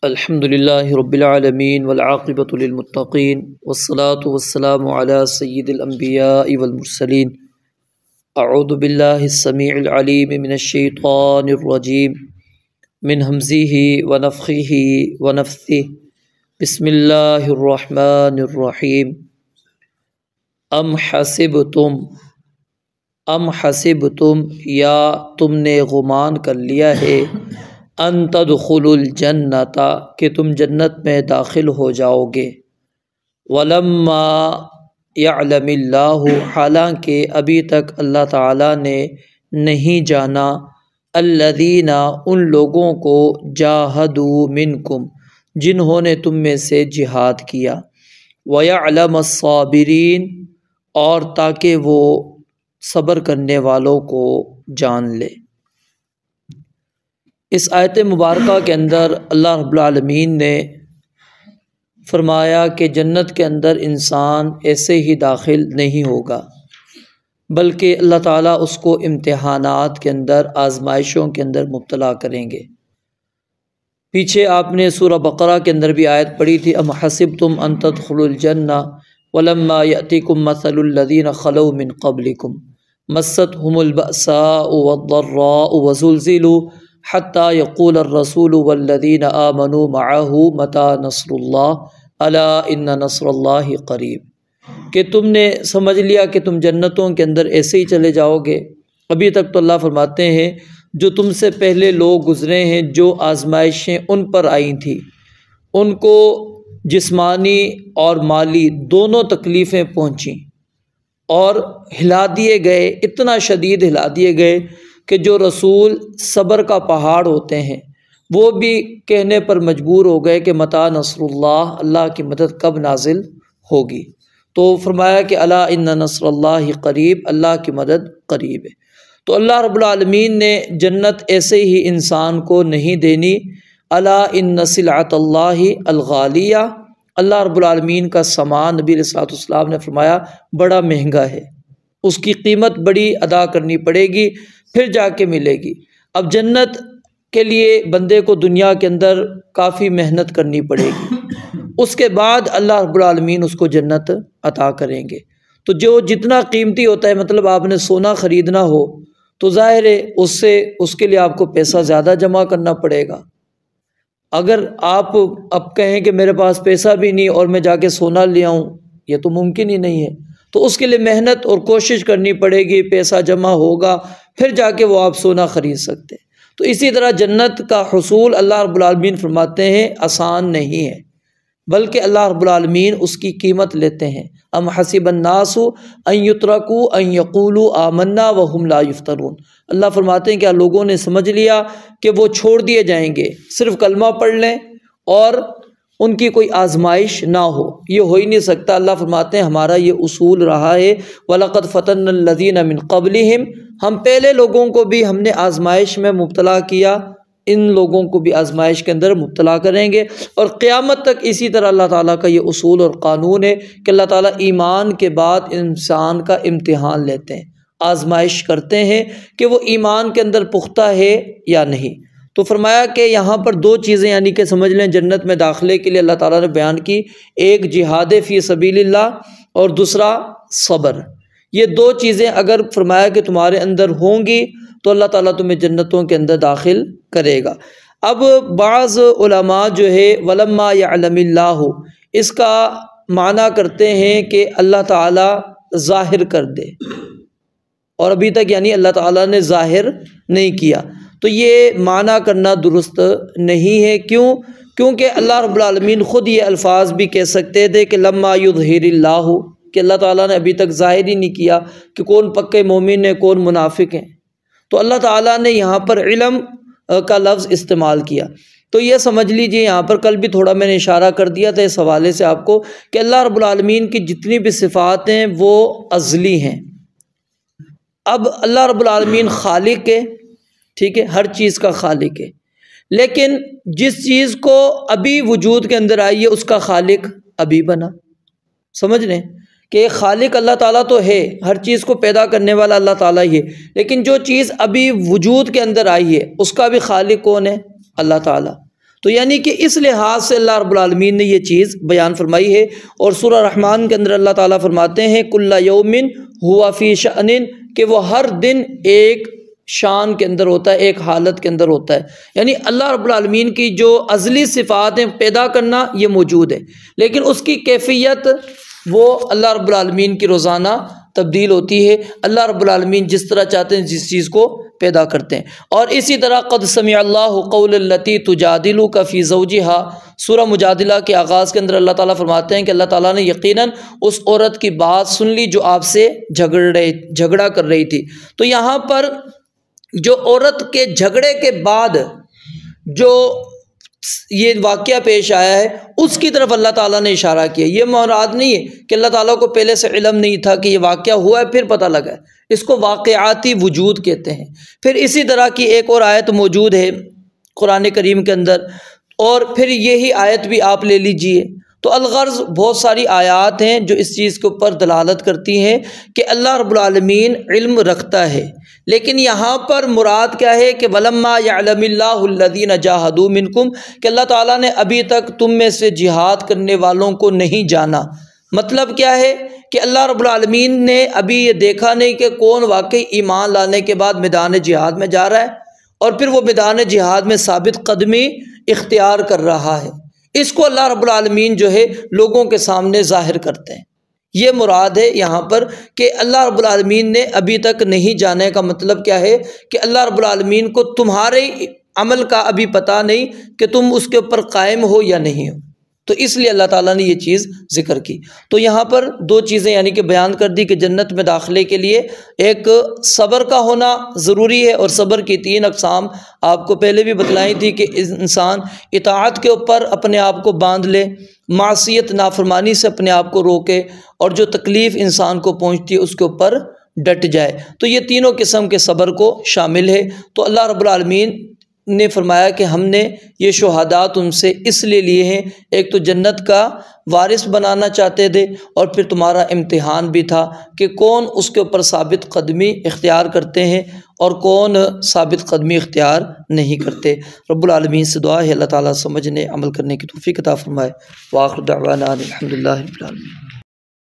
الحمد للہ رب العالمین والعاقبۃ للمتقین والصلاة والسلام علی سید الانبیاء والمرسلین اعوذ باللہ السمیع العلیم من الشیطان الرجیم من ہمزہ ونفخہ ونفثہ بسم اللہ الرحمن الرحیم ام حسبتم یا تم نے گمان کر لیا ہے ان تدخلوا الجنت کہ تم جنت میں داخل ہو جاؤ گے ولما یعلم اللہ حالانکہ ابھی تک اللہ تعالیٰ نے نہیں جانا الذین ان لوگوں کو جاہدوا منکم جنہوں نے تم میں سے جہاد کیا ویعلم الصابرین اور تاکہ وہ صبر کرنے والوں کو جان لے۔ اس آیت مبارکہ کے اندر اللہ رب العالمین نے فرمایا کہ جنت کے اندر انسان ایسے ہی داخل نہیں ہوگا، بلکہ اللہ تعالیٰ اس کو امتحانات کے اندر، آزمائشوں کے اندر مبتلا کریں گے۔ پیچھے آپ نے سورہ بقرہ کے اندر بھی آیت پڑھی تھی ام حسبتم ان تدخلوا الجنہ ولما یأتیکم مثل الذین خلوا من قبلکم مستهم البأساء والضراء وزلزلوا حتى يقول الرسول والذین آمنوا معه متى نصر اللہ الا ان نصر اللہ قریب، کہ تم نے سمجھ لیا کہ تم جنتوں کے اندر ایسے ہی چلے جاؤ گے۔ ابھی تک تو اللہ فرماتے ہیں جو تم سے پہلے لوگ گزرے ہیں، جو آزمائشیں ان پر آئی تھیں، ان کو جسمانی اور مالی دونوں تکلیفیں پہنچیں اور ہلا دیے گئے، اتنا شدید ہلا دیے گئے کہ جو رسول صبر کا پہاڑ ہوتے ہیں وہ بھی کہنے پر مجبور ہو گئے کہ متى نصر اللہ، اللہ کی مدد کب نازل ہوگی۔ تو فرمایا کہ الا ان نصر اللہ قریب، اللہ کی مدد قریب ہے۔ تو اللہ رب العالمین نے جنت ایسے ہی انسان کو نہیں دینی۔ الا ان سلعۃ اللہ الغالیہ، اللہ رب العالمین کا سامان نبی علیہ الصلوۃ والسلام نے فرمایا بڑا مہنگا ہے، اس کی قیمت بڑی ادا کرنی پڑے گی، پھر جا کے ملے گی۔ اب جنت کے لیے بندے کو دنیا کے اندر کافی محنت کرنی پڑے گی، اس کے بعد اللہ رب العالمین اس کو جنت عطا کریں گے۔ تو جو جتنا قیمتی ہوتا ہے، مطلب آپ نے سونا خریدنا ہو تو ظاہر ہے اس کے لیے آپ کو پیسہ زیادہ جمع کرنا پڑے گا۔ اگر آپ اب کہیں کہ میرے پاس پیسہ بھی نہیں اور میں جا کے سونا لے آؤں، یہ تو ممکن ہی نہیں ہے۔ تو اس کے لیے محنت اور کوشش کرنی پڑے گی، پیسہ جمع ہوگا، پھر جا کے وہ آپ سونا خرید سکتے۔ تو اسی طرح جنت کا حصول اللہ رب العالمین فرماتے ہیں آسان نہیں ہے، بلکہ اللہ رب العالمین اس کی قیمت لیتے ہیں۔ ام حسب الناس ان یترکوا ان یقولوا آمنا وهم لا یفتنون، اللہ فرماتے ہیں کہ لوگوں نے سمجھ لیا کہ وہ چھوڑ دیے جائیں گے، صرف کلمہ پڑھ لیں اور ان کی کوئی آزمائش نہ ہو، یہ ہو ہی نہیں سکتا۔ اللہ فرماتے ہیں ہمارا یہ اصول رہا ہے وَلَقَدْ فَتَنَّا الَّذِينَ مِن قَبْلِهِمْ، ہم پہلے لوگوں کو بھی ہم نے آزمائش میں مبتلا کیا، ان لوگوں کو بھی آزمائش کے اندر مبتلا کریں گے۔ اور قیامت تک اسی طرح اللہ تعالیٰ کا یہ اصول اور قانون ہے کہ اللہ تعالیٰ ایمان کے بعد انسان کا امتحان لیتے ہیں، آزمائش کرتے ہیں کہ وہ ایمان کے اندر پختہ ہے یا نہیں۔ تو فرمایا کہ یہاں پر دو چیزیں یعنی کہ سمجھ لیں جنت میں داخلے کے لیے اللہ تعالیٰ نے بیان کی، ایک جہاد فی سبیل اللہ اور دوسرا صبر۔ یہ دو چیزیں اگر فرمایا کہ تمہارے اندر ہوں گی تو اللہ تعالیٰ تمہیں جنتوں کے اندر داخل کرے گا۔ اب بعض علماء جو ہے ولما یعلم اللہ، اس کا معنی کرتے ہیں کہ اللہ تعالیٰ ظاہر کر دے، اور ابھی تک یعنی اللہ تعالیٰ نے ظاہر نہیں کیا۔ تو یہ معنی کرنا درست نہیں ہے۔ کیونکہ اللہ رب العالمین خود یہ الفاظ بھی کہہ سکتے تھے کہ لما یظہر اللہ، کہ اللہ تعالیٰ نے ابھی تک ظاہر ہی نہیں کیا کہ کون پکے مومن ہیں کون منافق ہیں۔ تو اللہ تعالیٰ نے یہاں پر علم کا لفظ استعمال کیا۔ تو یہ سمجھ لیجئے یہاں پر کل بھی تھوڑا میں نے اشارہ کر دیا تھا اس حوالے سے آپ کو کہ اللہ رب العالمین کی جتنی بھی صفات ہیں وہ ازلی ہیں۔ اب اللہ رب العالمین خالق ہے، ٹھیک ہے، ہر چیز کا خالق ہے، لیکن جس چیز کو ابھی وجود کے اندر آئی ہے اس کا خالق ابھی بنا۔ سمجھ لیں کہ خالق اللہ تعالیٰ تو ہے، ہر چیز کو پیدا کرنے والا اللہ تعالیٰ ہی ہے، لیکن جو چیز ابھی وجود کے اندر آئی ہے اس کا بھی خالق کون ہے؟ اللہ تعالیٰ۔ تو یعنی کہ اس لحاظ سے اللہ رب العالمین نے یہ چیز بیان فرمائی ہے۔ اور سورہ رحمان کے اندر اللہ تعالیٰ فرماتے ہیں کل یوم ہوا فی شأن، کہ وہ ہر دن ایک شان کے اندر ہوتا ہے، ایک حالت کے اندر ہوتا ہے۔ یعنی اللہ رب العالمین کی جو ازلی صفات ہیں پیدا کرنا یہ موجود ہے، لیکن اس کی کیفیت وہ اللہ رب العالمین کی روزانہ تبدیل ہوتی ہے۔ اللہ رب العالمین جس طرح چاہتے ہیں جس چیز کو پیدا کرتے ہیں۔ اور اسی طرح قد سمع اللہ قول التی تجادلک فی زوجہا، سورہ مجادلہ کے آغاز کے اندر اللہ تعالیٰ فرماتے ہیں کہ اللہ تعالیٰ نے یقیناً اس عورت کی بات سن لی جو آپ سے جھگڑا کر رہی تھی۔ تو یہاں پر جو عورت کے جھگڑے کے بعد جو یہ واقعہ پیش آیا ہے اس کی طرف اللہ تعالیٰ نے اشارہ کیا۔ یہ مراد نہیں ہے کہ اللہ تعالیٰ کو پہلے سے علم نہیں تھا کہ یہ واقعہ ہوا ہے پھر پتہ لگا ہے، اس کو واقعاتی وجود کہتے ہیں۔ پھر اسی طرح کی ایک اور آیت موجود ہے قرآن کریم کے اندر، اور پھر یہی آیت بھی آپ لے لیجئے۔ تو الغرض بہت ساری آیات ہیں جو اس چیز کے اوپر دلالت کرتی ہیں کہ اللہ رب العالمین علم رکھتا ہے، لیکن یہاں پر مراد کیا ہے کہ وَلَمَّا يَعْلَمِ اللَّهُ الَّذِينَ جَاهَدُوا مِنْكُمْ، کہ اللہ تعالیٰ نے ابھی تک تم میں سے جہاد کرنے والوں کو نہیں جانا۔ مطلب کیا ہے کہ اللہ رب العالمین نے ابھی یہ دیکھا نہیں کہ کون واقعی ایمان لانے کے بعد میدان جہاد میں جا رہا ہے اور پھر وہ میدان جہاد میں ثابت قدمی اختیار کر رہا ہے۔ اس کو اللہ رب العالمین جو ہے لوگوں کے سامنے ظاہر کرتے ہیں۔ یہ مراد ہے یہاں پر کہ اللہ رب العالمین نے ابھی تک نہیں جانے کا مطلب کیا ہے کہ اللہ رب العالمین کو تمہارے عمل کا ابھی پتہ نہیں کہ تم اس کے اوپر قائم ہو یا نہیں ہو، تو اس لیے اللہ تعالیٰ نے یہ چیز ذکر کی۔ تو یہاں پر دو چیزیں یعنی کہ بیان کر دی کہ جنت میں داخلے کے لیے ایک صبر کا ہونا ضروری ہے، اور صبر کی 3 اقسام آپ کو پہلے بھی بتلائی تھی کہ انسان اطاعت کے اوپر اپنے آپ کو باندھ لے، معصیت نافرمانی سے اپنے آپ کو روکے، اور جو تکلیف انسان کو پہنچتی ہے اس کے اوپر ڈٹ جائے۔ تو یہ تینوں قسم کے صبر کو شامل ہے۔ تو اللہ رب العالمین نے فرمایا کہ ہم نے یہ شہادات ان سے اس لیے لیے ہیں، ایک تو جنت کا وارث بنانا چاہتے تھے، اور پھر تمہارا امتحان بھی تھا کہ کون اس کے اوپر ثابت قدمی اختیار کرتے ہیں اور کون ثابت قدمی اختیار نہیں کرتے۔ رب العالمین سے دعا ہے اللہ تعالیٰ سمجھنے عمل کرنے کی توفیق عطا فرمائے۔ وآخر دعوانا الحمدللہ رب العالمین۔